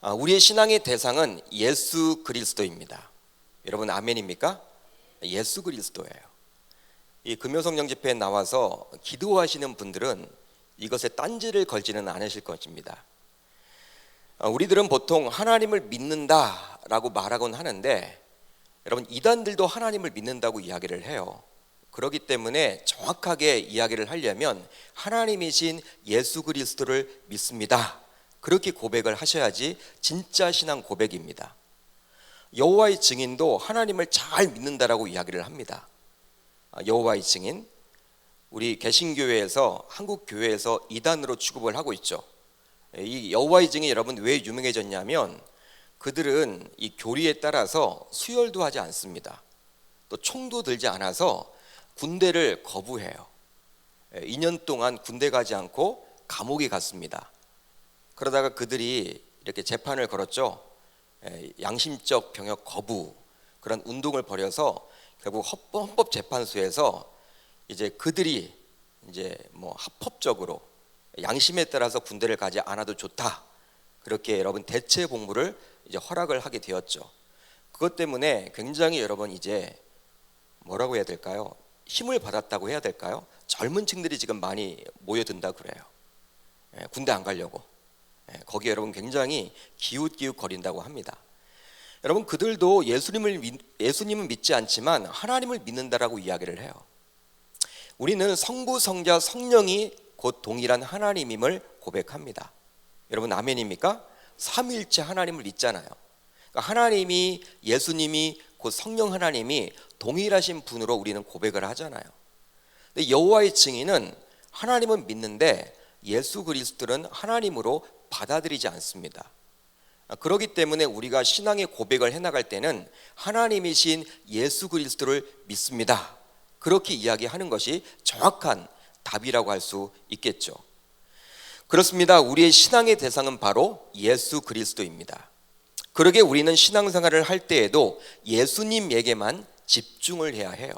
우리의 신앙의 대상은 예수 그리스도입니다. 여러분 아멘입니까? 예수 그리스도예요. 이 금요성령 집회에 나와서 기도하시는 분들은 이것에 딴지를 걸지는 않으실 것입니다. 우리들은 보통 하나님을 믿는다라고 말하곤 하는데, 여러분 이단들도 하나님을 믿는다고 이야기를 해요. 그렇기 때문에 정확하게 이야기를 하려면 하나님이신 예수 그리스도를 믿습니다, 그렇게 고백을 하셔야지 진짜 신앙 고백입니다. 여호와의 증인도 하나님을 잘 믿는다라고 이야기를 합니다. 여호와의 증인, 우리 개신교회에서, 한국 교회에서 이단으로 취급을 하고 있죠. 이 여호와의 증인 여러분 왜 유명해졌냐면, 그들은 이 교리에 따라서 수혈도 하지 않습니다. 또 총도 들지 않아서 군대를 거부해요. 2년 동안 군대 가지 않고 감옥에 갔습니다. 그러다가 그들이 이렇게 재판을 걸었죠. 양심적 병역 거부, 그런 운동을 벌여서 결국 헌법재판소에서 이제 그들이 이제 합법적으로 양심에 따라서 군대를 가지 않아도 좋다, 그렇게 여러분 대체 복무를 이제 허락을 하게 되었죠. 그것 때문에 굉장히 여러분 이제 뭐라고 해야 될까요? 힘을 받았다고 해야 될까요? 젊은 층들이 지금 많이 모여든다 그래요. 군대 안 가려고. 거기에 여러분 굉장히 기웃기웃 거린다고 합니다. 여러분 그들도 예수님은 믿지 않지만 하나님을 믿는다라고 이야기를 해요. 우리는 성부, 성자, 성령이 곧 동일한 하나님임을 고백합니다. 여러분 아멘입니까? 삼위일체 하나님을 믿잖아요. 그러니까 하나님이, 예수님이, 곧 성령 하나님이 동일하신 분으로 우리는 고백을 하잖아요. 근데 여호와의 증인은 하나님은 믿는데 예수 그리스도는 하나님으로 받아들이지 않습니다. 그렇기 때문에 우리가 신앙의 고백을 해나갈 때는 하나님이신 예수 그리스도를 믿습니다, 그렇게 이야기하는 것이 정확한 답이라고 할 수 있겠죠. 그렇습니다. 우리의 신앙의 대상은 바로 예수 그리스도입니다. 그러게 우리는 신앙생활을 할 때에도 예수님에게만 집중을 해야 해요.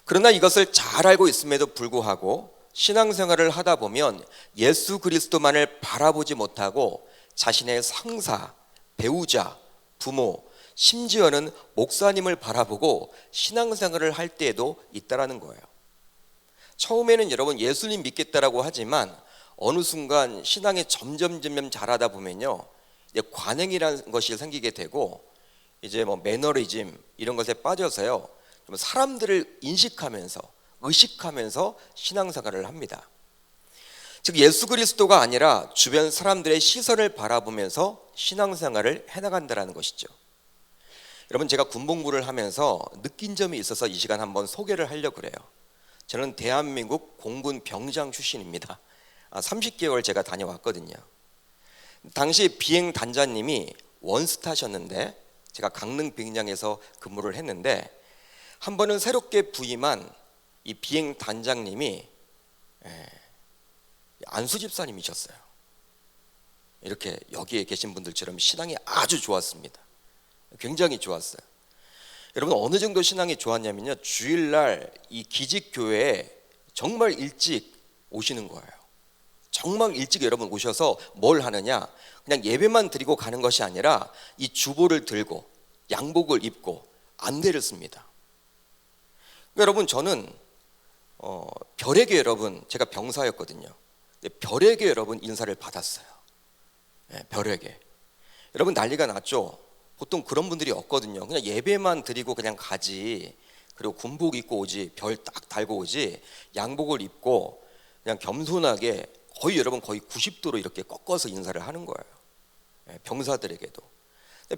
그러나 이것을 잘 알고 있음에도 불구하고 신앙생활을 하다 보면 예수 그리스도만을 바라보지 못하고 자신의 상사, 배우자, 부모, 심지어는 목사님을 바라보고 신앙생활을 할 때에도 있다라는 거예요. 처음에는 여러분 예수님 믿겠다라고 하지만 어느 순간 신앙에 점점 잘하다 보면요, 이제 관행이라는 것이 생기게 되고, 이제 매너리즘 이런 것에 빠져서요, 좀 사람들을 인식하면서 의식하면서 신앙생활을 합니다. 즉 예수 그리스도가 아니라 주변 사람들의 시선을 바라보면서 신앙생활을 해나간다는 것이죠. 여러분 제가 군복무를 하면서 느낀 점이 있어서 이 시간 한번 소개를 하려고 그래요. 저는 대한민국 공군 병장 출신입니다. 30개월 제가 다녀왔거든요. 당시 비행 단장님이 원스타셨는데, 제가 강릉 비행장에서 근무를 했는데, 한 번은 새롭게 부임한 이 비행 단장님이 안수 집사님이셨어요. 이렇게 여기에 계신 분들처럼 신앙이 아주 좋았습니다. 굉장히 좋았어요. 여러분 어느 정도 신앙이 좋았냐면요, 주일날 이 기직교회에 정말 일찍 오시는 거예요. 정말 일찍 여러분 오셔서 뭘 하느냐, 그냥 예배만 드리고 가는 것이 아니라 이 주보를 들고 양복을 입고 안대를 씁니다. 그러니까 여러분 저는 별에게, 여러분 제가 병사였거든요. 별에게 여러분 인사를 받았어요. 별에게. 여러분 난리가 났죠. 보통 그런 분들이 없거든요. 그냥 예배만 드리고 그냥 가지, 그리고 군복 입고 오지, 별 딱 달고 오지, 양복을 입고 그냥 겸손하게 거의 90도로 이렇게 꺾어서 인사를 하는 거예요. 병사들에게도.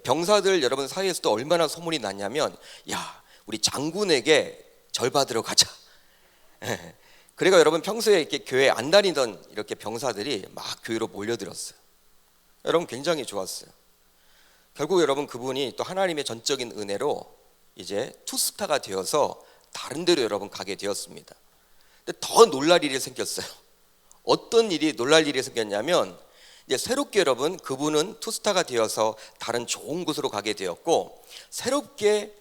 병사들 여러분 사이에서도 얼마나 소문이 났냐면, 야 우리 장군에게 절 받으러 가자. 그러니까 여러분 평소에 이렇게 교회 안 다니던 이렇게 병사들이 막 교회로 몰려들었어요. 여러분 굉장히 좋았어요. 결국 여러분 그분이 또 하나님의 전적인 은혜로 이제 투스타가 되어서 다른 데로 여러분 가게 되었습니다. 근데 더 놀랄 일이 생겼어요. 어떤 일이 놀랄 일이 생겼냐면, 이제 새롭게 여러분 그분은 투스타가 되어서 다른 좋은 곳으로 가게 되었고, 새롭게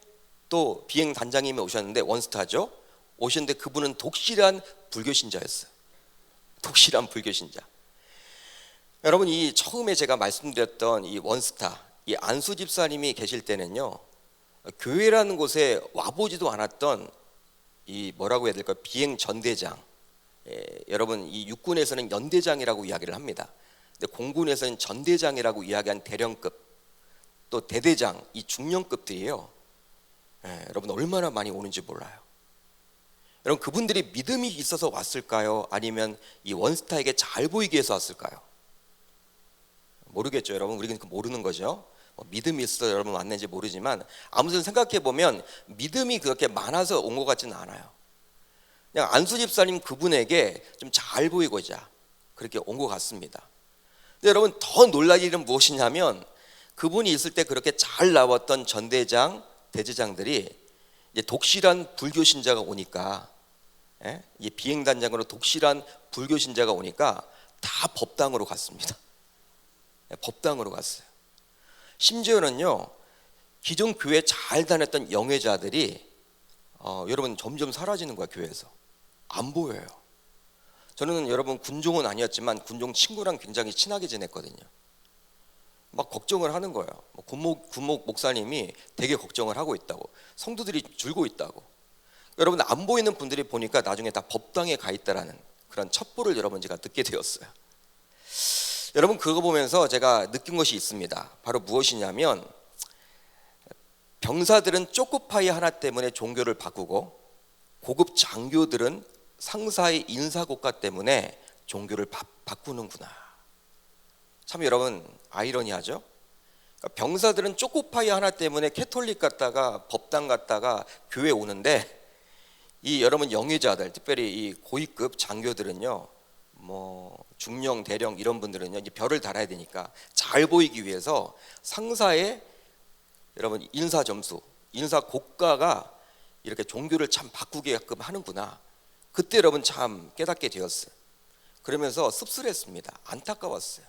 또 비행 단장님이 오셨는데, 원스타죠. 오셨는데 그분은 독실한 불교 신자였어요. 독실한 불교 신자. 여러분, 이 처음에 제가 말씀드렸던 이 원스타, 이 안수 집사님이 계실 때는요, 교회라는 곳에 와보지도 않았던 이 뭐라고 해야 될까, 비행 전대장. 여러분, 이 육군에서는 연대장이라고 이야기를 합니다. 근데 공군에서는 전대장이라고 이야기한 대령급, 또 대대장, 이 중령급들이에요. 여러분, 얼마나 많이 오는지 몰라요. 여러분, 그분들이 믿음이 있어서 왔을까요? 아니면 이 원스타에게 잘 보이기 위해서 왔을까요? 모르겠죠, 여러분. 우리는 모르는 거죠. 믿음이 있어 여러분 왔는지 모르지만 아무튼 생각해 보면 믿음이 그렇게 많아서 온 것 같지는 않아요. 그냥 안수 집사님 그분에게 좀 잘 보이고자 그렇게 온 것 같습니다. 근데 여러분, 더 놀랄 일은 무엇이냐면 그분이 있을 때 그렇게 잘 나왔던 전대장, 대제장들이 이제 독실한 불교 신자가 오니까, 이 비행단장으로 독실한 불교 신자가 오니까 다 법당으로 갔습니다. 법당으로 갔어요. 심지어는요, 기존 교회 잘 다녔던 영회자들이 여러분 점점 사라지는 거야. 교회에서 안 보여요. 저는 여러분 군종은 아니었지만 군종 친구랑 굉장히 친하게 지냈거든요. 막 걱정을 하는 거예요. 군목 목사님이 되게 걱정을 하고 있다고, 성도들이 줄고 있다고. 여러분, 안 보이는 분들이 보니까 나중에 다 법당에 가 있다라는 그런 첩보를 여러분 제가 듣게 되었어요. 여러분, 그거 보면서 제가 느낀 것이 있습니다. 바로 무엇이냐면 병사들은 초코파이 하나 때문에 종교를 바꾸고 고급 장교들은 상사의 인사고과 때문에 종교를 바꾸는구나. 참 여러분 아이러니하죠? 병사들은 초코파이 하나 때문에 캐톨릭 갔다가 법당 갔다가 교회 오는데 이 여러분 영의자들, 특별히 이 고위급 장교들은요, 중령, 대령 이런 분들은요, 이제 별을 달아야 되니까 잘 보이기 위해서 상사의 여러분 인사 점수, 인사 고가가 이렇게 종교를 참 바꾸게끔 하는구나. 그때 여러분 참 깨닫게 되었어요. 그러면서 씁쓸했습니다. 안타까웠어요.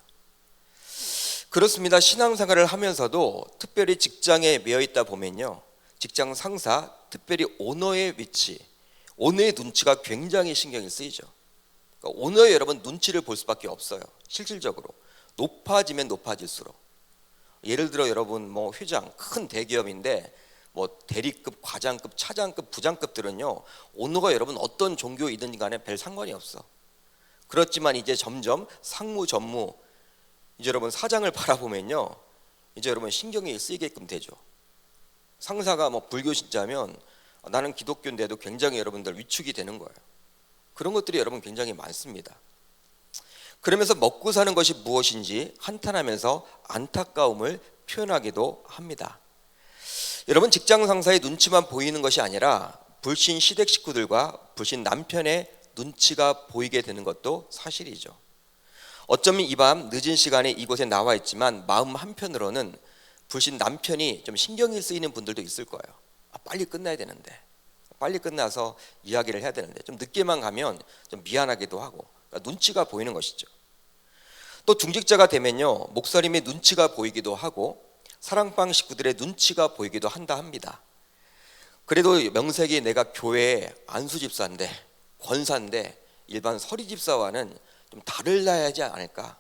그렇습니다. 신앙생활을 하면서도 특별히 직장에 매여 있다 보면요, 직장 상사, 특별히 오너의 위치, 오너의 눈치가 굉장히 신경이 쓰이죠. 오너의 여러분 눈치를 볼 수밖에 없어요. 실질적으로 높아지면 높아질수록. 예를 들어 여러분 회장, 큰 대기업인데 대리급, 과장급, 차장급, 부장급들은요, 오너가 여러분 어떤 종교이든 간에 별 상관이 없어. 그렇지만 이제 점점 상무, 전무, 이제 여러분 사장을 바라보면요, 이제 여러분 신경이 쓰이게끔 되죠. 상사가 불교 신자면 나는 기독교인데도 굉장히 여러분들 위축이 되는 거예요. 그런 것들이 여러분 굉장히 많습니다. 그러면서 먹고 사는 것이 무엇인지 한탄하면서 안타까움을 표현하기도 합니다. 여러분, 직장 상사의 눈치만 보이는 것이 아니라 불신 시댁 식구들과 불신 남편의 눈치가 보이게 되는 것도 사실이죠. 어쩌면 이 밤 늦은 시간에 이곳에 나와 있지만 마음 한편으로는 불신 남편이 좀 신경이 쓰이는 분들도 있을 거예요. 빨리 끝나야 되는데, 빨리 끝나서 이야기를 해야 되는데 좀 늦게만 가면 좀 미안하기도 하고, 그러니까 눈치가 보이는 것이죠. 또 중직자가 되면요, 목사님의 눈치가 보이기도 하고 사랑방 식구들의 눈치가 보이기도 한다 합니다. 그래도 명색이 내가 교회의 안수집사인데, 권사인데 일반 서리집사와는 좀 다르려야 하지 않을까,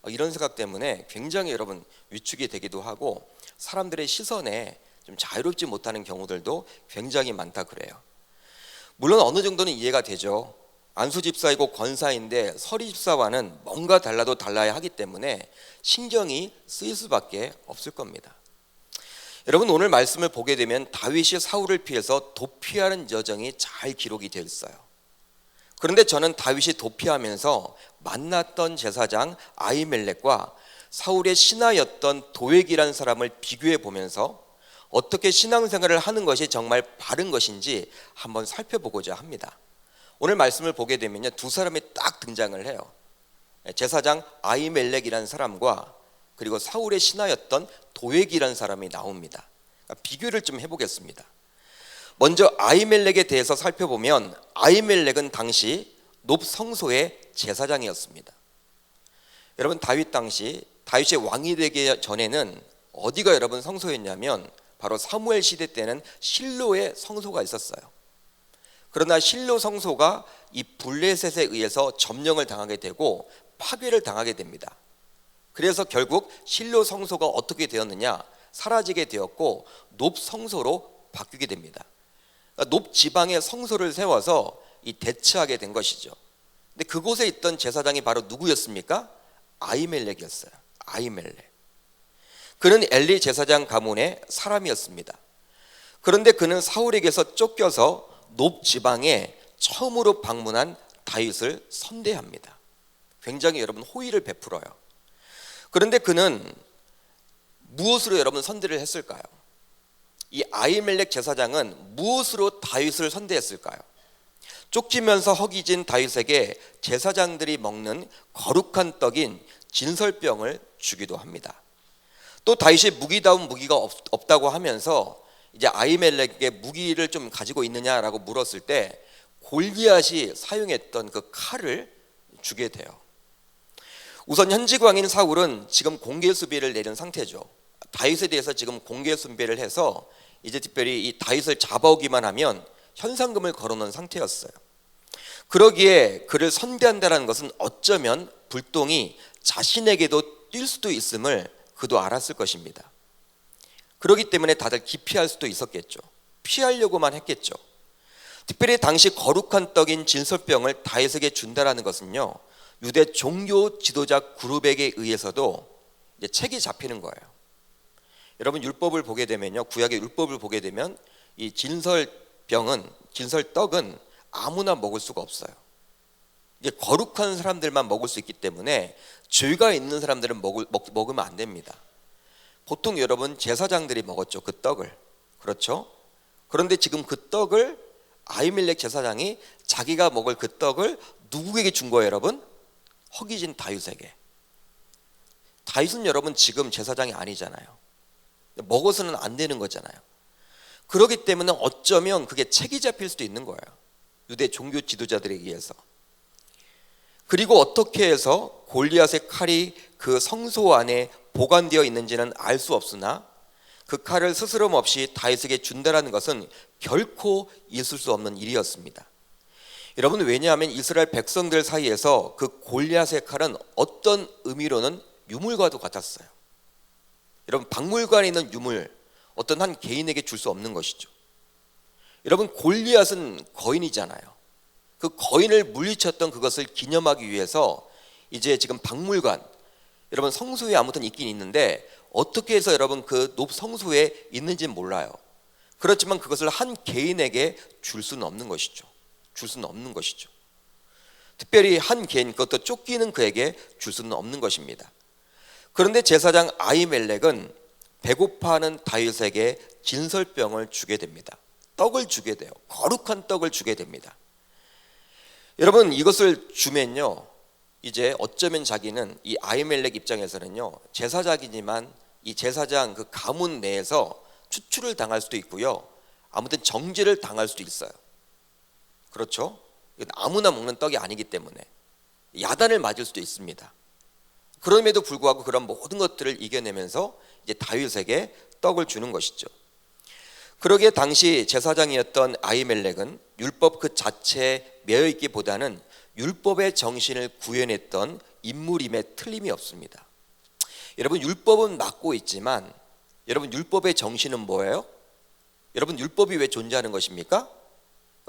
이런 생각 때문에 굉장히 여러분 위축이 되기도 하고 사람들의 시선에 좀 자유롭지 못하는 경우들도 굉장히 많다 그래요. 물론 어느 정도는 이해가 되죠. 안수집사이고 권사인데 서리집사와는 뭔가 달라도 달라야 하기 때문에 신경이 쓰일 수밖에 없을 겁니다. 여러분, 오늘 말씀을 보게 되면 다윗이 사울을 피해서 도피하는 여정이 잘 기록이 되어 있어요. 그런데 저는 다윗이 도피하면서 만났던 제사장 아히멜렉과 사울의 신하였던 도액이라는 사람을 비교해 보면서 어떻게 신앙생활을 하는 것이 정말 바른 것인지 한번 살펴보고자 합니다. 오늘 말씀을 보게 되면요, 두 사람이 딱 등장을 해요. 제사장 아히멜렉이라는 사람과 그리고 사울의 신하였던 도액이라는 사람이 나옵니다. 비교를 좀 해보겠습니다. 먼저 아히멜렉에 대해서 살펴보면 아히멜렉은 당시 높 성소의 제사장이었습니다. 여러분, 다윗 당시 다윗이 왕이 되기 전에는 어디가 여러분 성소였냐면 바로 사무엘 시대 때는 실로의 성소가 있었어요. 그러나 실로 성소가 이 블레셋에 의해서 점령을 당하게 되고 파괴를 당하게 됩니다. 그래서 결국 실로 성소가 어떻게 되었느냐? 사라지게 되었고 높 성소로 바뀌게 됩니다. 그러니까 높 지방에 성소를 세워서 이 대처하게 된 것이죠. 근데 그곳에 있던 제사장이 바로 누구였습니까? 아히멜렉이었어요. 아히멜렉. 그는 엘리 제사장 가문의 사람이었습니다. 그런데 그는 사울에게서 쫓겨서 높 지방에 처음으로 방문한 다윗을 선대합니다. 굉장히 여러분 호의를 베풀어요. 그런데 그는 무엇으로 여러분 선대를 했을까요? 이 아히멜렉 제사장은 무엇으로 다윗을 선대했을까요? 쫓기면서 허기진 다윗에게 제사장들이 먹는 거룩한 떡인 진설병을 주기도 합니다. 또 다윗이 무기다운 무기가 없다고 하면서 이제 아히멜렉에게 무기를 좀 가지고 있느냐라고 물었을 때 골리앗이 사용했던 그 칼을 주게 돼요. 우선 현직 왕인 사울은 지금 공개 수비를 내린 상태죠. 다윗에 대해서 지금 공개 수비를 해서 이제 특별히 이 다윗을 잡아오기만 하면 현상금을 걸어놓은 상태였어요. 그러기에 그를 선대한다는 것은 어쩌면 불똥이 자신에게도 뛸 수도 있음을 그도 알았을 것입니다. 그렇기 때문에 다들 기피할 수도 있었겠죠. 피하려고만 했겠죠. 특별히 당시 거룩한 떡인 진설병을 다윗에게 준다라는 것은요, 유대 종교 지도자 그룹에게 의해서도 이제 책이 잡히는 거예요. 여러분 율법을 보게 되면요, 구약의 율법을 보게 되면 이 진설병은, 진설떡은 아무나 먹을 수가 없어요. 이게 거룩한 사람들만 먹을 수 있기 때문에 죄가 있는 사람들은 먹으면 안 됩니다. 보통 여러분 제사장들이 먹었죠, 그 떡을. 그렇죠? 그런데 지금 그 떡을 아히멜렉 제사장이 자기가 먹을 그 떡을 누구에게 준 거예요, 여러분? 허기진 다윗에게. 다윗은 여러분 지금 제사장이 아니잖아요. 먹어서는 안 되는 거잖아요. 그렇기 때문에 어쩌면 그게 책이 잡힐 수도 있는 거예요, 유대 종교 지도자들에 의해서. 그리고 어떻게 해서 골리앗의 칼이 그 성소 안에 보관되어 있는지는 알 수 없으나 그 칼을 스스럼 없이 다윗에게 준다라는 것은 결코 있을 수 없는 일이었습니다. 여러분, 왜냐하면 이스라엘 백성들 사이에서 그 골리앗의 칼은 어떤 의미로는 유물과도 같았어요. 여러분, 박물관에 있는 유물, 어떤 한 개인에게 줄 수 없는 것이죠. 여러분, 골리앗은 거인이잖아요. 그 거인을 물리쳤던 그것을 기념하기 위해서 이제 지금 박물관, 여러분 성소에 아무튼 있긴 있는데 어떻게 해서 여러분 그 높 성소에 있는지는 몰라요. 그렇지만 그것을 한 개인에게 줄 수는 없는 것이죠. 줄 수는 없는 것이죠. 특별히 한 개인, 그것도 쫓기는 그에게 줄 수는 없는 것입니다. 그런데 제사장 아히멜렉은 배고파하는 다윗에게 진설병을 주게 됩니다. 떡을 주게 돼요. 거룩한 떡을 주게 됩니다. 여러분, 이것을 주면요, 이제 어쩌면 자기는, 이 아히멜렉 입장에서는요, 제사장이지만 이 제사장 그 가문 내에서 추출을 당할 수도 있고요, 아무튼 정죄를 당할 수도 있어요. 그렇죠? 이건 아무나 먹는 떡이 아니기 때문에 야단을 맞을 수도 있습니다. 그럼에도 불구하고 그런 모든 것들을 이겨내면서 이제 다윗에게 떡을 주는 것이죠. 그러기에 당시 제사장이었던 아히멜렉은 율법 그 자체에 매여있기보다는 율법의 정신을 구현했던 인물임에 틀림이 없습니다. 여러분, 율법은 맡고 있지만 여러분 율법의 정신은 뭐예요? 여러분, 율법이 왜 존재하는 것입니까?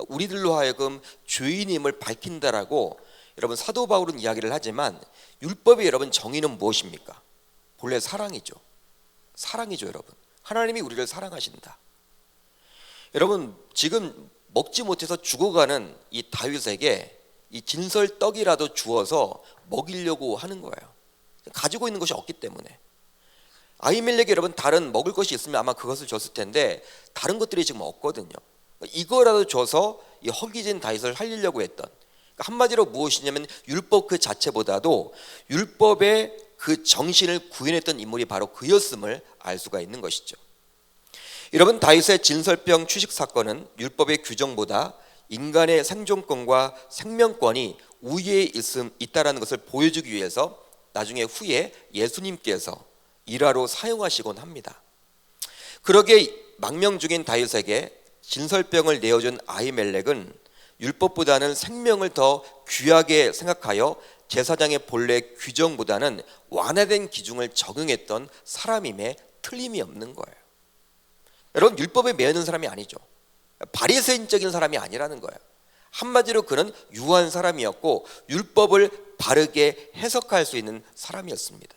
우리들로 하여금 죄인임을 밝힌다라고 여러분 사도 바울은 이야기를 하지만 율법의 여러분 정의는 무엇입니까? 본래 사랑이죠. 사랑이죠. 여러분, 하나님이 우리를 사랑하신다. 여러분, 지금 먹지 못해서 죽어가는 이 다윗에게 이 진설떡이라도 주어서 먹이려고 하는 거예요. 가지고 있는 것이 없기 때문에. 아히멜렉이 여러분 다른 먹을 것이 있으면 아마 그것을 줬을 텐데 다른 것들이 지금 없거든요. 이거라도 줘서 이 허기진 다윗을 살리려고 했던, 한마디로 무엇이냐면 율법 그 자체보다도 율법의 그 정신을 구현했던 인물이 바로 그였음을 알 수가 있는 것이죠. 여러분, 다윗의 진설병 취식 사건은 율법의 규정보다 인간의 생존권과 생명권이 우위에 있다라는 것을 보여주기 위해서 나중에 후에 예수님께서 일화로 사용하시곤 합니다. 그러기에 망명 중인 다윗에게 진설병을 내어준 아히멜렉은 율법보다는 생명을 더 귀하게 생각하여 제사장의 본래 규정보다는 완화된 기준을 적용했던 사람임에 틀림이 없는 거예요. 여러분, 율법에 매이는 사람이 아니죠. 바리새인적인 사람이 아니라는 거예요. 한마디로 그는 유한 사람이었고 율법을 바르게 해석할 수 있는 사람이었습니다.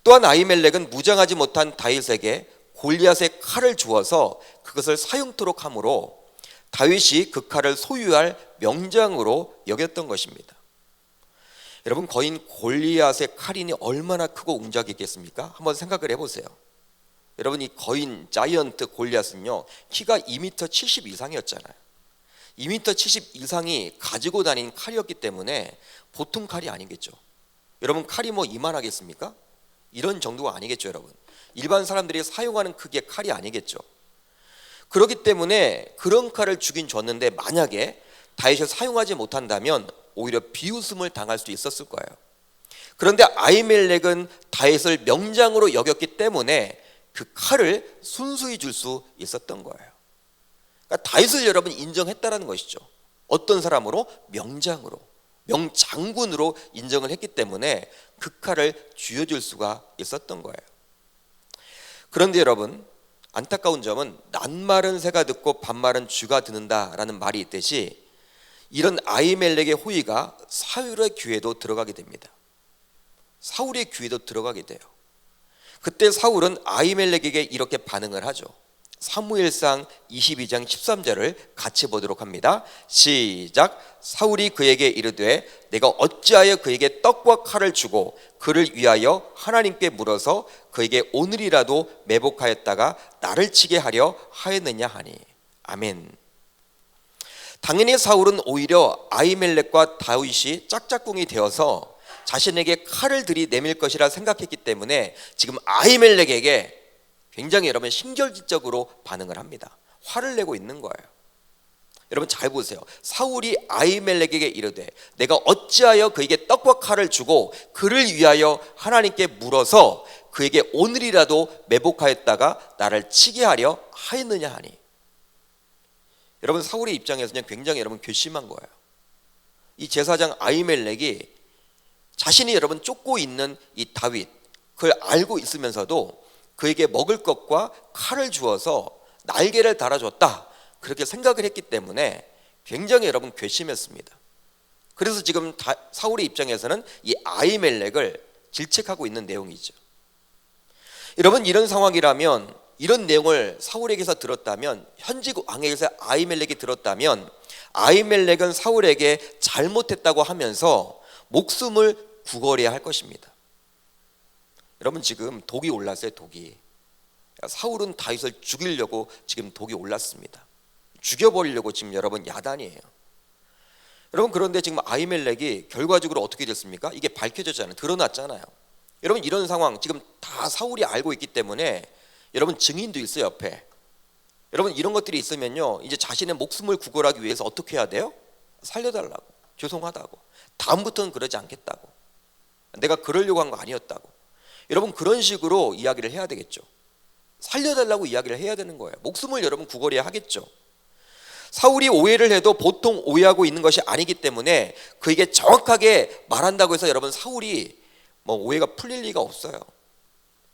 또한 아히멜렉은 무장하지 못한 다윗에게 골리앗의 칼을 주어서 그것을 사용토록 하므로 다윗이 그 칼을 소유할 명장으로 여겼던 것입니다. 여러분, 거인 골리앗의 칼이 얼마나 크고 웅장했겠습니까? 한번 생각을 해보세요. 여러분, 이 거인 자이언트 골리앗은요, 키가 2m 70 이상이었잖아요. 2m 70 이상이 가지고 다닌 칼이었기 때문에 보통 칼이 아니겠죠. 여러분, 칼이 뭐 이만하겠습니까? 이런 정도가 아니겠죠. 여러분, 일반 사람들이 사용하는 크기의 칼이 아니겠죠. 그렇기 때문에 그런 칼을 주긴 줬는데 만약에 다윗이 사용하지 못한다면 오히려 비웃음을 당할 수도 있었을 거예요. 그런데 아히멜렉은 다윗을 명장으로 여겼기 때문에 그 칼을 순수히 줄 수 있었던 거예요. 그러니까 다윗을 여러분 인정했다라는 것이죠. 어떤 사람으로? 명장으로, 명장군으로 인정을 했기 때문에 그 칼을 쥐어줄 수가 있었던 거예요. 그런데 여러분, 안타까운 점은 낱말은 새가 듣고 반말은 쥐가 듣는다라는 말이 있듯이 이런 아히멜렉의 호의가 사울의 귀에도 들어가게 됩니다. 사울의 귀에도 들어가게 돼요. 그때 사울은 아히멜렉에게 이렇게 반응을 하죠. 사무엘상 22장 13절을 같이 보도록 합니다. 시작. 사울이 그에게 이르되 내가 어찌하여 그에게 떡과 칼을 주고 그를 위하여 하나님께 물어서 그에게 오늘이라도 매복하였다가 나를 치게 하려 하였느냐 하니. 아멘. 당연히 사울은 오히려 아히멜렉과 다윗이 짝짝꿍이 되어서 자신에게 칼을 들이내밀 것이라 생각했기 때문에 지금 아히멜렉에게 굉장히 여러분 신결지적으로 반응을 합니다. 화를 내고 있는 거예요. 여러분 잘 보세요. 사울이 아히멜렉에게 이르되 내가 어찌하여 그에게 떡과 칼을 주고 그를 위하여 하나님께 물어서 그에게 오늘이라도 매복하였다가 나를 치게 하려 하였느냐 하니. 여러분, 사울의 입장에서는 굉장히 여러분 괘씸한 거예요. 이 제사장 아히멜렉이 자신이 여러분 쫓고 있는 이 다윗, 그걸 알고 있으면서도 그에게 먹을 것과 칼을 주어서 날개를 달아줬다, 그렇게 생각을 했기 때문에 굉장히 여러분 괘씸했습니다. 그래서 지금 사울의 입장에서는 이 아히멜렉을 질책하고 있는 내용이죠. 여러분, 이런 상황이라면, 이런 내용을 사울에게서 들었다면, 현직 왕에게서 아히멜렉이 들었다면 아히멜렉은 사울에게 잘못했다고 하면서 목숨을 구걸해야 할 것입니다. 여러분, 지금 독이 올랐어요. 독이. 사울은 다윗을 죽이려고 지금 독이 올랐습니다. 죽여버리려고 지금 여러분 야단이에요. 여러분, 그런데 지금 아히멜렉이 결과적으로 어떻게 됐습니까? 이게 밝혀졌잖아요. 드러났잖아요. 여러분, 이런 상황 지금 다 사울이 알고 있기 때문에 여러분 증인도 있어요, 옆에. 여러분, 이런 것들이 있으면요, 이제 자신의 목숨을 구걸하기 위해서 어떻게 해야 돼요? 살려달라고, 죄송하다고, 다음부터는 그러지 않겠다고, 내가 그러려고 한 거 아니었다고, 여러분 그런 식으로 이야기를 해야 되겠죠. 살려달라고 이야기를 해야 되는 거예요. 목숨을 여러분 구걸해야 하겠죠. 사울이 오해를 해도 보통 오해하고 있는 것이 아니기 때문에 그에게 정확하게 말한다고 해서 여러분 사울이 뭐 오해가 풀릴 리가 없어요.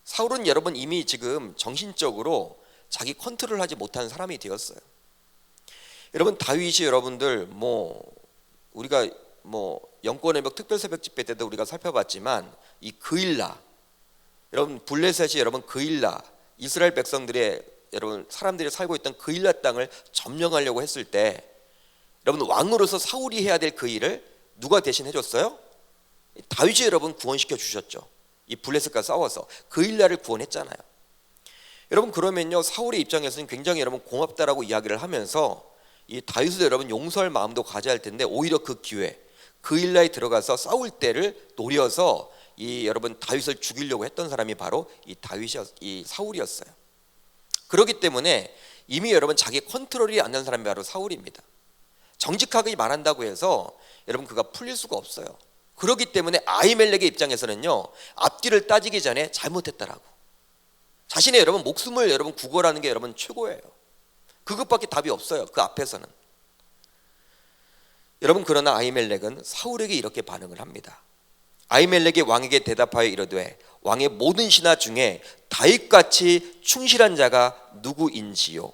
사울은 여러분 이미 지금 정신적으로 자기 컨트롤하지 못하는 사람이 되었어요. 여러분, 다윗이 여러분들 우리가 영권의 벽 특별 새벽 집회 때도 우리가 살펴봤지만 이 그일라, 여러분 블레셋이 여러분 그일라, 이스라엘 백성들의 여러분 사람들이 살고 있던 그일라 땅을 점령하려고 했을 때 여러분 왕으로서 사울이 해야 될 그 일을 누가 대신 해줬어요? 다윗이 여러분 구원시켜 주셨죠. 이 블레셋과 싸워서 그일라를 구원했잖아요. 여러분, 그러면요 사울의 입장에서는 굉장히 여러분 고맙다라고 이야기를 하면서 이 다윗을 여러분 용서할 마음도 가져야 할 텐데 오히려 그 기회, 그일라에 들어가서 싸울 때를 노려서 이 여러분 다윗을 죽이려고 했던 사람이 바로 이 사울이었어요. 그렇기 때문에 이미 여러분 자기 컨트롤이 안 되는 사람이 바로 사울입니다. 정직하게 말한다고 해서 여러분 그가 풀릴 수가 없어요. 그렇기 때문에 아히멜렉의 입장에서는요 앞뒤를 따지기 전에 잘못했다라고, 자신의 여러분 목숨을 여러분 구걸하는 게 여러분 최고예요. 그것밖에 답이 없어요. 그 앞에서는. 여러분, 그러나 아히멜렉은 사울에게 이렇게 반응을 합니다. 아히멜렉이 왕에게 대답하여 이르되 왕의 모든 신하 중에 다윗같이 충실한 자가 누구인지요?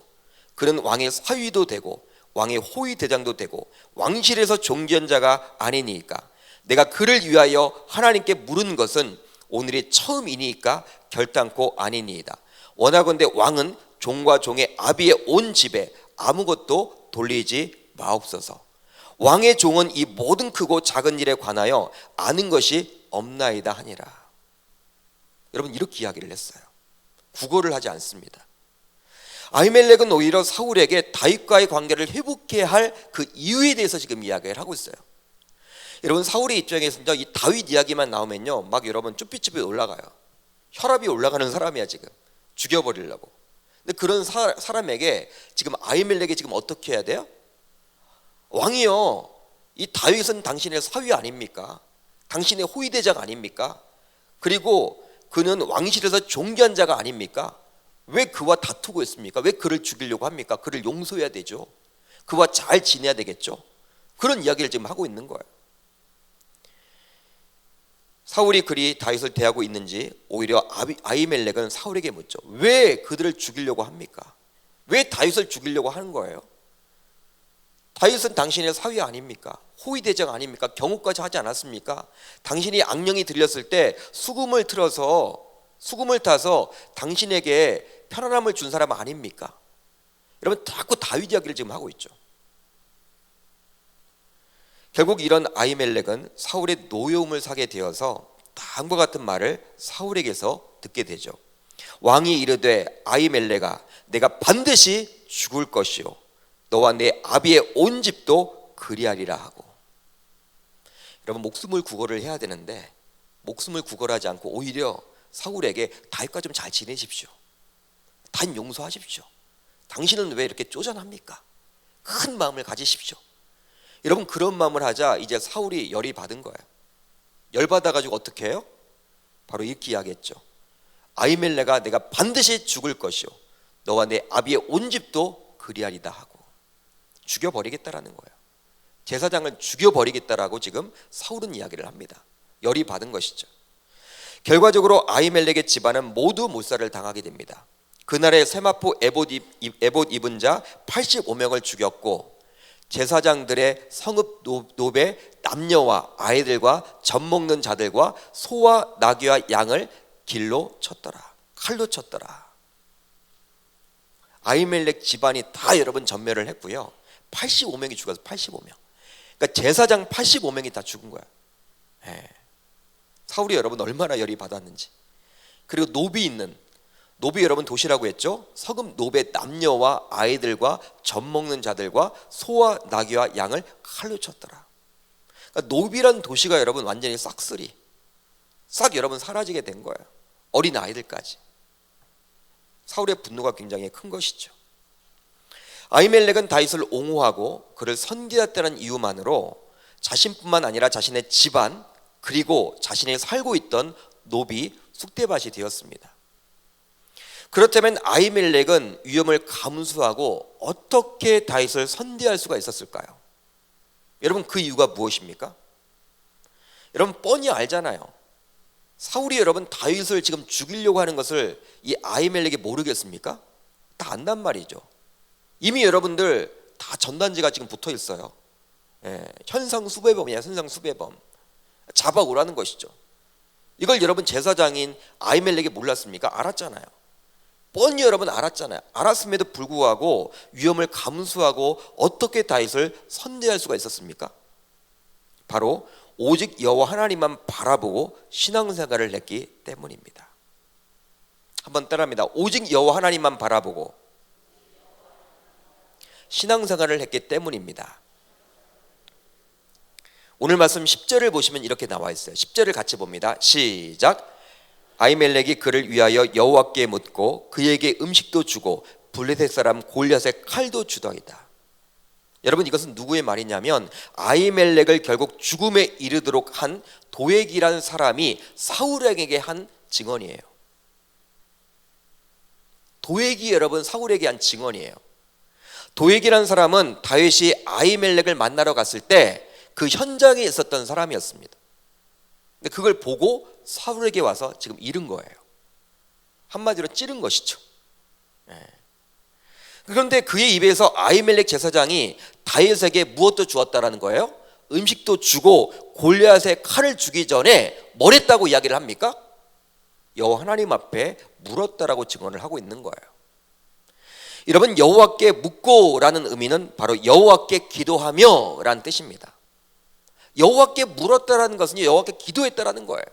그는 왕의 사위도 되고 왕의 호위 대장도 되고 왕실에서 존귀한 자가 아니니까 내가 그를 위하여 하나님께 물은 것은 오늘이 처음이니까 결단코 아니니이다. 원하건대 왕은 종과 종의 아비의 온 집에 아무것도 돌리지 마옵소서. 왕의 종은 이 모든 크고 작은 일에 관하여 아는 것이 없나이다 하니라. 여러분, 이렇게 이야기를 했어요. 구걸을 하지 않습니다. 아히멜렉은 오히려 사울에게 다윗과의 관계를 회복해야 할 그 이유에 대해서 지금 이야기를 하고 있어요. 여러분, 사울의 입장에서는요, 이 다윗 이야기만 나오면요 막 여러분 쭈삣쭈삣 올라가요. 혈압이 올라가는 사람이야 지금. 죽여버리려고. 근데 그런 사람에게 지금 아히멜렉이 지금 어떻게 해야 돼요? 왕이요, 이 다윗은 당신의 사위 아닙니까? 당신의 호위대장 아닙니까? 그리고 그는 왕실에서 존귀한 자가 아닙니까? 왜 그와 다투고 있습니까? 왜 그를 죽이려고 합니까? 그를 용서해야 되죠. 그와 잘 지내야 되겠죠. 그런 이야기를 지금 하고 있는 거예요. 사울이 그리 다윗을 대하고 있는지 오히려 아히멜렉은 사울에게 묻죠. 왜 그들을 죽이려고 합니까? 왜 다윗을 죽이려고 하는 거예요? 다윗은 당신의 사위 아닙니까? 호위대장 아닙니까? 경호까지 하지 않았습니까? 당신이 악령이 들렸을 때 수금을 타서 당신에게 편안함을 준 사람 아닙니까? 여러분, 자꾸 다윗 이야기를 지금 하고 있죠. 결국 이런 아히멜렉은 사울의 노여움을 사게 되어서 다음과 같은 말을 사울에게서 듣게 되죠. 왕이 이르되 아히멜렉아, 내가 반드시 죽을 것이요 너와 내 아비의 온 집도 그리하리라 하고. 여러분, 목숨을 구걸을 해야 되는데 목숨을 구걸하지 않고 오히려 사울에게 다윗과 좀 잘 지내십시오. 단 용서하십시오. 당신은 왜 이렇게 쪼잔합니까? 큰 마음을 가지십시오. 여러분, 그런 마음을 하자 이제 사울이 열이 받은 거예요. 열 받아가지고 어떻게 해요? 바로 이렇게 이야기했죠. 아히멜렉아, 내가 반드시 죽을 것이요 너와 내 아비의 온 집도 그리하리다 하고 죽여버리겠다라는 거예요. 제사장을 죽여버리겠다라고 지금 사울은 이야기를 합니다. 열이 받은 것이죠. 결과적으로 아히멜렉의 집안은 모두 몰살을 당하게 됩니다. 그날에 세마포 에봇 입은 자 85명을 죽였고 제사장들의 성읍 노베 남녀와 아이들과 젖 먹는 자들과 소와 나귀와 양을 길로 쳤더라. 칼로 쳤더라. 아히멜렉 집안이 다 여러분 전멸을 했고요. 85명이 죽어서 85명. 그러니까 제사장 85명이 다 죽은 거야. 사울이 여러분 얼마나 열이 받았는지. 그리고 노비 여러분 도시라고 했죠. 서금 노베 남녀와 아이들과 젖 먹는 자들과 소와 나귀와 양을 칼로 쳤더라. 그러니까 노비란 도시가 여러분 완전히 싹 여러분 사라지게 된 거예요. 어린 아이들까지. 사울의 분노가 굉장히 큰 것이죠. 아히멜렉은 다윗을 옹호하고 그를 섬기었다는 이유만으로 자신뿐만 아니라 자신의 집안 그리고 자신이 살고 있던 노비 쑥대밭이 되었습니다. 그렇다면 아히멜렉은 위험을 감수하고 어떻게 다윗을 선대할 수가 있었을까요? 여러분, 그 이유가 무엇입니까? 여러분, 뻔히 알잖아요. 사울이 여러분 다윗을 지금 죽이려고 하는 것을 이 아히멜렉이 모르겠습니까? 다 안단 말이죠. 이미 여러분들 다 전단지가 지금 붙어 있어요. 현상수배범이야. 현상수배범. 잡아오라는 것이죠. 이걸 여러분 제사장인 아히멜렉이 몰랐습니까? 알았잖아요. 뻔히 여러분 알았잖아요. 알았음에도 불구하고 위험을 감수하고 어떻게 다윗을 선대할 수가 있었습니까? 바로 오직 여호와 하나님만 바라보고 신앙생활을 했기 때문입니다. 한번 따라합니다. 오직 여호와 하나님만 바라보고 신앙생활을 했기 때문입니다. 오늘 말씀 10절을 보시면 이렇게 나와 있어요. 10절을 같이 봅니다. 시작. 아히멜렉이 그를 위하여 여호와께 묻고 그에게 음식도 주고 블레셋 사람 골리앗의 칼도 주더이다. 여러분, 이것은 누구의 말이냐면 아히멜렉을 결국 죽음에 이르도록 한 도액이라는 사람이 사울에게 한 증언이에요. 도액이 여러분 사울에게 한 증언이에요. 도액이라는 사람은 다윗이 아히멜렉을 만나러 갔을 때 그 현장에 있었던 사람이었습니다. 근데 그걸 보고 사울에게 와서 지금 잃은 거예요. 한마디로 찌른 것이죠. 그런데 그의 입에서 아히멜렉 제사장이 다윗에게 무엇도 주었다라는 거예요? 음식도 주고 골리앗의 칼을 주기 전에 뭘 했다고 이야기를 합니까? 여호와 하나님 앞에 물었다라고 증언을 하고 있는 거예요. 여러분, 여호와께 묻고라는 의미는 바로 여호와께 기도하며 라는 뜻입니다. 여호와께 물었다라는 것은 여호와께 기도했다라는 거예요.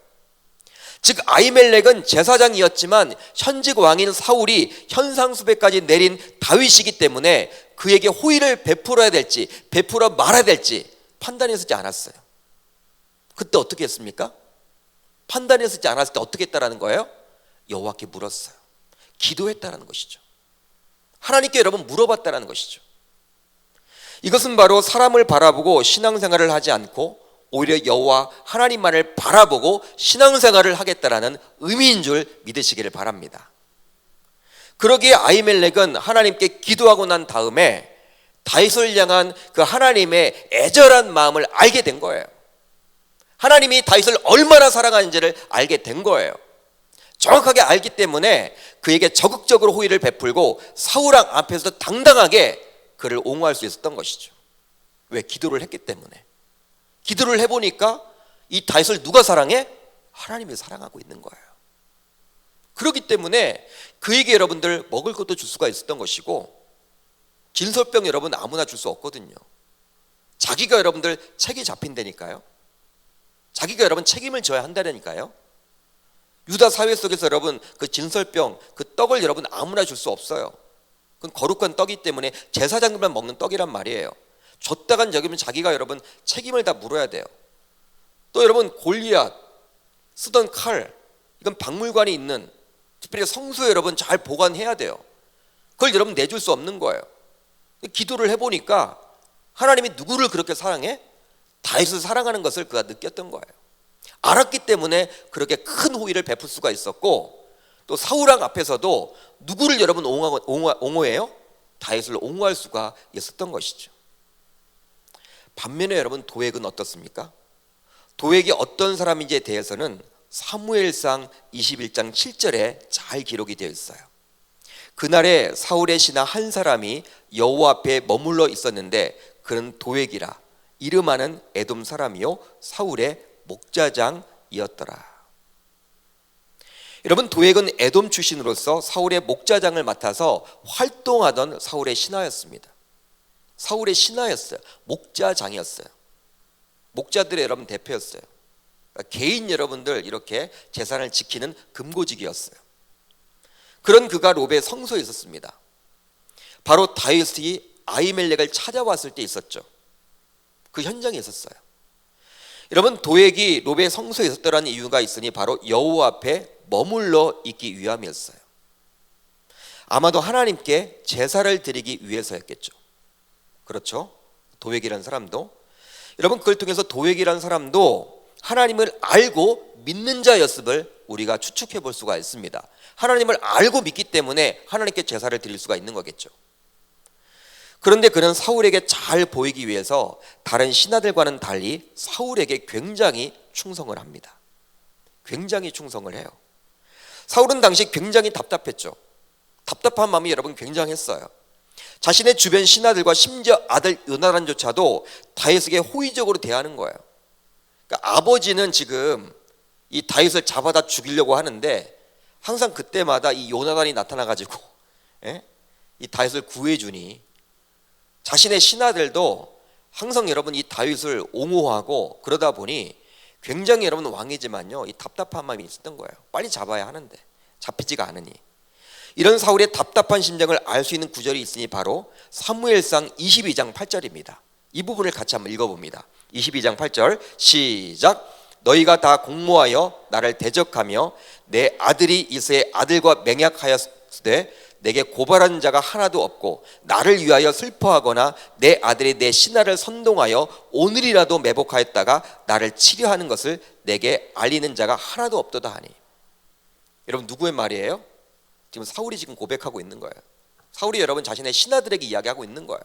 즉 아히멜렉은 제사장이었지만 현직 왕인 사울이 현상수배까지 내린 다윗이기 때문에 그에게 호의를 베풀어야 될지 베풀어 말아야 될지 판단했지 않았어요. 그때 어떻게 했습니까? 판단했지 않았을 때 어떻게 했다라는 거예요? 여호와께 물었어요. 기도했다라는 것이죠. 하나님께 여러분 물어봤다라는 것이죠. 이것은 바로 사람을 바라보고 신앙생활을 하지 않고 오히려 여호와 하나님만을 바라보고 신앙생활을 하겠다라는 의미인 줄 믿으시기를 바랍니다. 그러기에 아히멜렉은 하나님께 기도하고 난 다음에 다윗을 향한 그 하나님의 애절한 마음을 알게 된 거예요. 하나님이 다윗을 얼마나 사랑하는지를 알게 된 거예요. 정확하게 알기 때문에 그에게 적극적으로 호의를 베풀고 사울 왕 앞에서 당당하게 그를 옹호할 수 있었던 것이죠. 왜? 기도를 했기 때문에. 기도를 해보니까 이 다윗을 누가 사랑해? 하나님이 사랑하고 있는 거예요. 그렇기 때문에 그에게 여러분들 먹을 것도 줄 수가 있었던 것이고, 진설병 여러분 아무나 줄 수 없거든요. 자기가 여러분들 책이 잡힌다니까요. 자기가 여러분 책임을 져야 한다니까요. 유다 사회 속에서 여러분 그 진설병, 그 떡을 여러분 아무나 줄 수 없어요. 그건 거룩한 떡이기 때문에 제사장들만 먹는 떡이란 말이에요. 줬다간 여기면 자기가 여러분 책임을 다 물어야 돼요. 또 여러분 골리앗 쓰던 칼, 이건 박물관에 있는, 특별히 성소에 여러분 잘 보관해야 돼요. 그걸 여러분 내줄 수 없는 거예요. 기도를 해보니까 하나님이 누구를 그렇게 사랑해? 다윗을 사랑하는 것을 그가 느꼈던 거예요. 알았기 때문에 그렇게 큰 호의를 베풀 수가 있었고, 또 사울왕 앞에서도 누구를 여러분 옹호해요? 다윗을 옹호할 수가 있었던 것이죠. 반면에 여러분 도액은 어떻습니까? 도액이 어떤 사람인지에 대해서는 사무엘상 21장 7절에 잘 기록이 되어 있어요. 그날에 사울의 신하 한 사람이 여호와 앞에 머물러 있었는데 그는 도액이라, 이름하는 에돔 사람이요 사울의 목자장이었더라. 여러분, 도액은 에돔 출신으로서 사울의 목자장을 맡아서 활동하던 사울의 신하였습니다. 사울의 신하였어요. 목자장이었어요. 목자들의 여러분 대표였어요. 그러니까 개인 여러분들 이렇게 재산을 지키는 금고직이었어요. 그런 그가 롭의 성소에 있었습니다. 바로 다윗이 아히멜렉을 찾아왔을 때 있었죠. 그 현장에 있었어요. 여러분, 도액이 롭의 성소에 있었다는 이유가 있으니 바로 여호와 앞에 머물러 있기 위함이었어요. 아마도 하나님께 제사를 드리기 위해서였겠죠. 그렇죠? 도액이라는 사람도, 여러분 그걸 통해서 도액이라는 사람도 하나님을 알고 믿는 자였음을 우리가 추측해 볼 수가 있습니다. 하나님을 알고 믿기 때문에 하나님께 제사를 드릴 수가 있는 거겠죠. 그런데 그는 사울에게 잘 보이기 위해서 다른 신하들과는 달리 사울에게 굉장히 충성을 합니다. 굉장히 충성을 해요. 사울은 당시 굉장히 답답했죠. 답답한 마음이 여러분 굉장했어요. 자신의 주변 신하들과 심지어 아들 요나단조차도 다윗에게 호의적으로 대하는 거예요. 그러니까 아버지는 지금 이 다윗을 잡아다 죽이려고 하는데 항상 그때마다 이 요나단이 나타나가지고 이 다윗을 구해주니, 자신의 신하들도 항상 여러분 이 다윗을 옹호하고 그러다 보니 굉장히 여러분 왕이지만요 이 답답한 마음이 있었던 거예요. 빨리 잡아야 하는데 잡히지가 않으니. 이런 사울의 답답한 심정을 알 수 있는 구절이 있으니 바로 사무엘상 22장 8절입니다. 이 부분을 같이 한번 읽어봅니다. 22장 8절 시작. 너희가 다 공모하여 나를 대적하며 내 아들이 이스의 아들과 맹약하였으되 내게 고발한 자가 하나도 없고 나를 위하여 슬퍼하거나 내 아들이 내 신하를 선동하여 오늘이라도 매복하였다가 나를 치려하는 것을 내게 알리는 자가 하나도 없도다 하니. 여러분 누구의 말이에요? 지금 사울이 지금 고백하고 있는 거예요. 사울이 여러분 자신의 신하들에게 이야기하고 있는 거예요.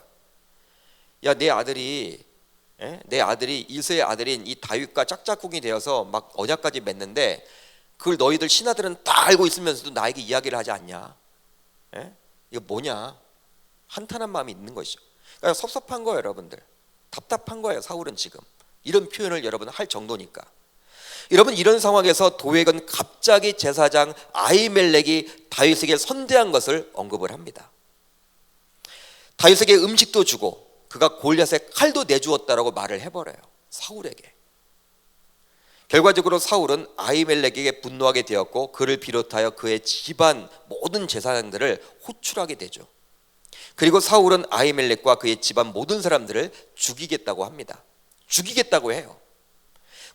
야, 내 아들이 일세의 아들인 이 다윗과 짝짝꿍이 되어서 막 언약까지 맺는데 그걸 너희들 신하들은 다 알고 있으면서도 나에게 이야기를 하지 않냐? 이거 뭐냐? 한탄한 마음이 있는 것이죠. 그러니까 섭섭한 거예요, 여러분들. 답답한 거예요, 사울은 지금. 이런 표현을 여러분 할 정도니까. 여러분, 이런 상황에서 도액은 갑자기 제사장 아히멜렉이 다윗에게 선대한 것을 언급을 합니다. 다윗에게 음식도 주고 그가 골리앗의 칼도 내주었다라고 말을 해버려요, 사울에게. 결과적으로 사울은 아히멜렉에게 분노하게 되었고 그를 비롯하여 그의 집안 모든 제사장들을 호출하게 되죠. 그리고 사울은 아히멜렉과 그의 집안 모든 사람들을 죽이겠다고 합니다. 죽이겠다고 해요.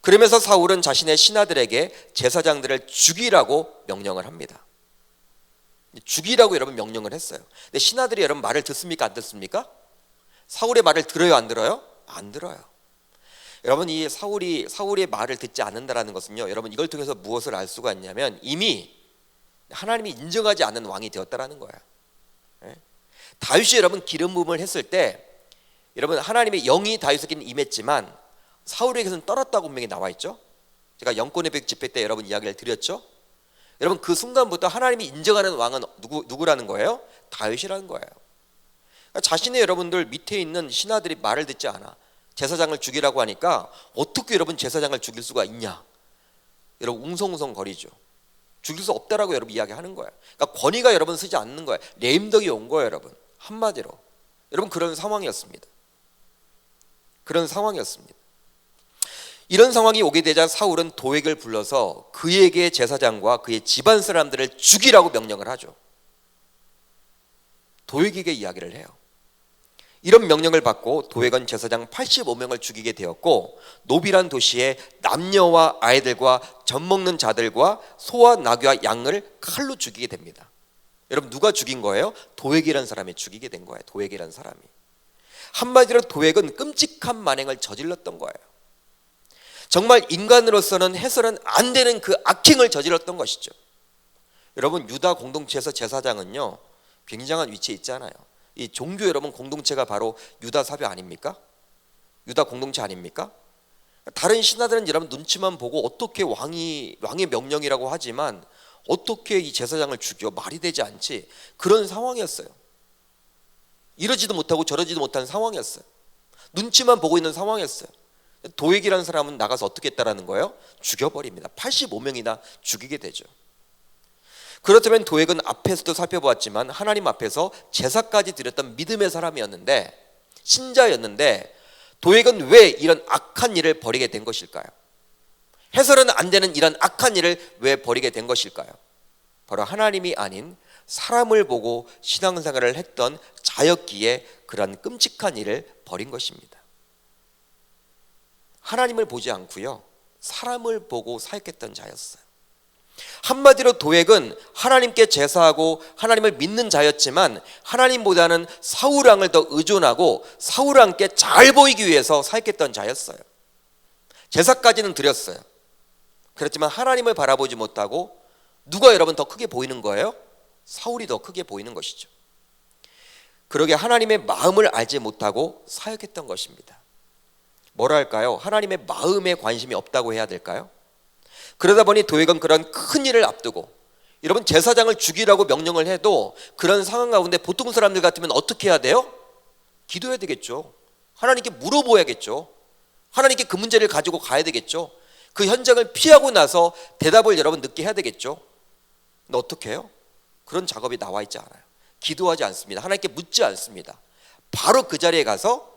그러면서 사울은 자신의 신하들에게 제사장들을 죽이라고 명령을 합니다. 죽이라고 여러분 명령을 했어요. 근데 신하들이 여러분 말을 듣습니까, 안 듣습니까? 사울의 말을 들어요, 안 들어요? 안 들어요. 여러분, 이 사울의 말을 듣지 않는다라는 것은요, 여러분 이걸 통해서 무엇을 알 수가 있냐면 이미 하나님이 인정하지 않는 왕이 되었다라는 거예요. 다윗이 여러분 기름 부음을 했을 때 여러분 하나님의 영이 다윗에게는 임했지만 사울에게서는 떨었다고 분명히 나와 있죠. 제가 영권의 백 집회 때 여러분 이야기를 드렸죠. 여러분 그 순간부터 하나님이 인정하는 왕은 누구라는 거예요? 다윗이라는 거예요. 그러니까 자신의 여러분들 밑에 있는 신하들이 말을 듣지 않아 제사장을 죽이라고 하니까 어떻게 여러분 제사장을 죽일 수가 있냐? 여러분 웅성웅성 거리죠. 죽일 수 없다라고 여러분 이야기하는 거예요. 그러니까 권위가 여러분 쓰지 않는 거예요. 레임덕이 온 거예요, 여러분. 한마디로. 여러분 그런 상황이었습니다. 그런 상황이었습니다. 이런 상황이 오게 되자 사울은 도액을 불러서 그에게 제사장과 그의 집안 사람들을 죽이라고 명령을 하죠. 도액에게 이야기를 해요. 이런 명령을 받고 도액은 제사장 85명을 죽이게 되었고 노비란 도시에 남녀와 아이들과 젖먹는 자들과 소와 나귀와 양을 칼로 죽이게 됩니다. 여러분 누가 죽인 거예요? 도액이라는 사람이 죽이게 된 거예요. 도액이라는 사람이. 한마디로 도액은 끔찍한 만행을 저질렀던 거예요. 정말 인간으로서는 해서는 안 되는 그 악행을 저질렀던 것이죠. 여러분 유다 공동체에서 제사장은요 굉장한 위치에 있잖아요. 이 종교 여러분 공동체가 바로 유다 사회 아닙니까? 유다 공동체 아닙니까? 다른 신하들은 여러분 눈치만 보고 어떻게 왕의 명령이라고 하지만 어떻게 이 제사장을 죽여? 말이 되지 않지. 그런 상황이었어요. 이러지도 못하고 저러지도 못한 상황이었어요. 눈치만 보고 있는 상황이었어요. 도액이라는 사람은 나가서 어떻게 했다라는 거예요? 죽여버립니다. 85명이나 죽이게 되죠. 그렇다면 도액은 앞에서도 살펴보았지만 하나님 앞에서 제사까지 드렸던 믿음의 사람이었는데 신자였는데 도액은 왜 이런 악한 일을 벌이게 된 것일까요? 해서는 안 되는 이런 악한 일을 왜 벌이게 된 것일까요? 바로 하나님이 아닌 사람을 보고 신앙생활을 했던 자였기에 그러한 끔찍한 일을 벌인 것입니다. 하나님을 보지 않고요 사람을 보고 사역했던 자였어요. 한마디로 도액은 하나님께 제사하고 하나님을 믿는 자였지만 하나님보다는 사울왕을 더 의존하고 사울왕께 잘 보이기 위해서 사역했던 자였어요. 제사까지는 드렸어요. 그렇지만 하나님을 바라보지 못하고 누가 여러분 더 크게 보이는 거예요? 사울이 더 크게 보이는 것이죠. 그러게 하나님의 마음을 알지 못하고 사역했던 것입니다. 뭐랄까요? 하나님의 마음에 관심이 없다고 해야 될까요? 그러다 보니 도액은 그런 큰 일을 앞두고 여러분 제사장을 죽이라고 명령을 해도 그런 상황 가운데 보통 사람들 같으면 어떻게 해야 돼요? 기도해야 되겠죠. 하나님께 물어보야겠죠. 하나님께 그 문제를 가지고 가야 되겠죠. 그 현장을 피하고 나서 대답을 여러분 늦게 해야 되겠죠. 근데 어떻게 해요? 그런 작업이 나와 있지 않아요. 기도하지 않습니다. 하나님께 묻지 않습니다. 바로 그 자리에 가서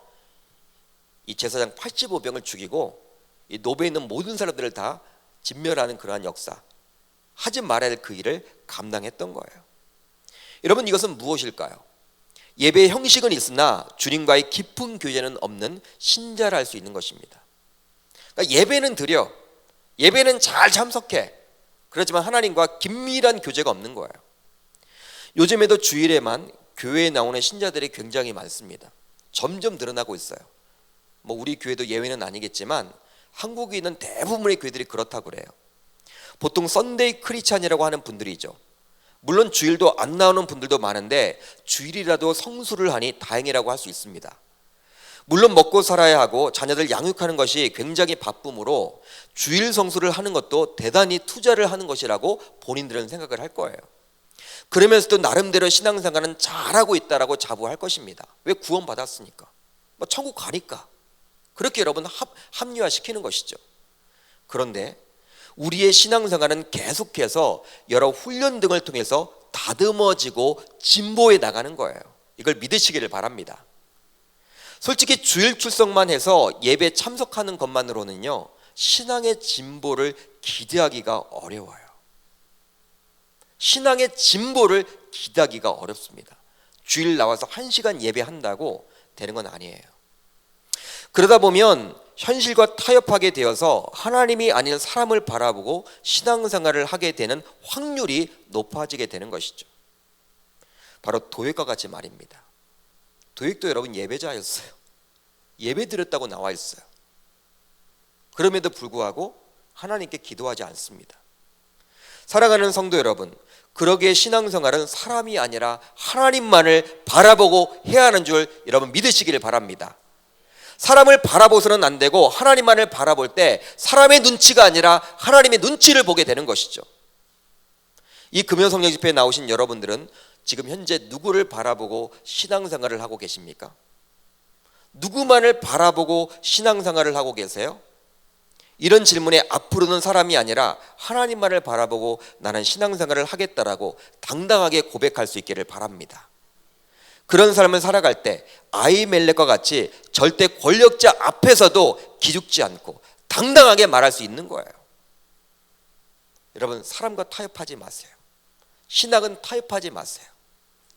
이 제사장 85명을 죽이고 이 노베에 있는 모든 사람들을 다 진멸하는 그러한 역사, 하지 말아야 할 그 일을 감당했던 거예요. 여러분 이것은 무엇일까요? 예배의 형식은 있으나 주님과의 깊은 교제는 없는 신자라 할 수 있는 것입니다. 그러니까 예배는 드려, 예배는 잘 참석해. 그렇지만 하나님과 긴밀한 교제가 없는 거예요. 요즘에도 주일에만 교회에 나오는 신자들이 굉장히 많습니다. 점점 늘어나고 있어요. 뭐 우리 교회도 예외는 아니겠지만 한국에 있는 대부분의 교회들이 그렇다고 그래요. 보통 썬데이 크리스찬이라고 하는 분들이죠. 물론 주일도 안 나오는 분들도 많은데 주일이라도 성수를 하니 다행이라고 할 수 있습니다. 물론 먹고 살아야 하고 자녀들 양육하는 것이 굉장히 바쁨으로 주일 성수를 하는 것도 대단히 투자를 하는 것이라고 본인들은 생각을 할 거예요. 그러면서도 나름대로 신앙생활은 잘하고 있다라고 자부할 것입니다. 왜? 구원받았으니까. 뭐 천국 가니까. 그렇게 여러분 합리화시키는 것이죠. 그런데 우리의 신앙생활은 계속해서 여러 훈련 등을 통해서 다듬어지고 진보해 나가는 거예요. 이걸 믿으시기를 바랍니다. 솔직히 주일 출석만 해서 예배 참석하는 것만으로는요, 신앙의 진보를 기대하기가 어려워요. 신앙의 진보를 기대하기가 어렵습니다. 주일 나와서 1시간 예배한다고 되는 건 아니에요. 그러다 보면 현실과 타협하게 되어서 하나님이 아닌 사람을 바라보고 신앙생활을 하게 되는 확률이 높아지게 되는 것이죠. 바로 도액과 같이 말입니다. 도액도 여러분 예배자였어요. 예배 드렸다고 나와 있어요. 그럼에도 불구하고 하나님께 기도하지 않습니다. 사랑하는 성도 여러분, 그러기에 신앙생활은 사람이 아니라 하나님만을 바라보고 해야 하는 줄 여러분 믿으시기를 바랍니다. 사람을 바라보서는 안 되고 하나님만을 바라볼 때 사람의 눈치가 아니라 하나님의 눈치를 보게 되는 것이죠. 이 금요성령 집회에 나오신 여러분들은 지금 현재 누구를 바라보고 신앙생활을 하고 계십니까? 누구만을 바라보고 신앙생활을 하고 계세요? 이런 질문에 앞으로는 사람이 아니라 하나님만을 바라보고 나는 신앙생활을 하겠다라고 당당하게 고백할 수 있기를 바랍니다. 그런 삶을 살아갈 때 아히멜렉과 같이 절대 권력자 앞에서도 기죽지 않고 당당하게 말할 수 있는 거예요. 여러분, 사람과 타협하지 마세요. 신앙은 타협하지 마세요.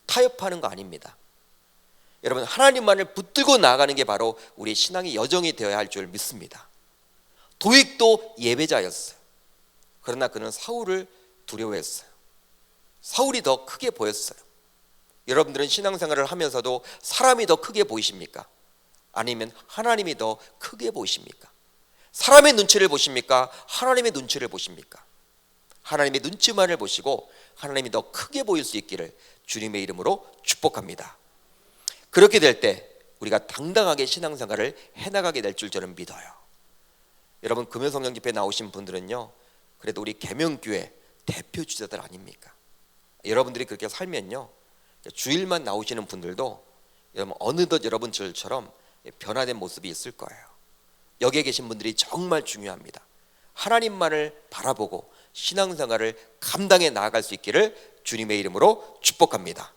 타협하는 거 아닙니다. 여러분, 하나님만을 붙들고 나아가는 게 바로 우리 신앙의 여정이 되어야 할 줄 믿습니다. 도익도 예배자였어요. 그러나 그는 사울을 두려워했어요. 사울이 더 크게 보였어요. 여러분들은 신앙생활을 하면서도 사람이 더 크게 보이십니까? 아니면 하나님이 더 크게 보이십니까? 사람의 눈치를 보십니까? 하나님의 눈치를 보십니까? 하나님의 눈치만을 보시고 하나님이 더 크게 보일 수 있기를 주님의 이름으로 축복합니다. 그렇게 될 때 우리가 당당하게 신앙생활을 해나가게 될 줄 저는 믿어요. 여러분, 금요성령 집회에 나오신 분들은요, 그래도 우리 계명교회 대표 주자들 아닙니까? 여러분들이 그렇게 살면요, 주일만 나오시는 분들도 여러분 어느덧 여러분들처럼 변화된 모습이 있을 거예요. 여기에 계신 분들이 정말 중요합니다. 하나님만을 바라보고 신앙생활을 감당해 나아갈 수 있기를 주님의 이름으로 축복합니다.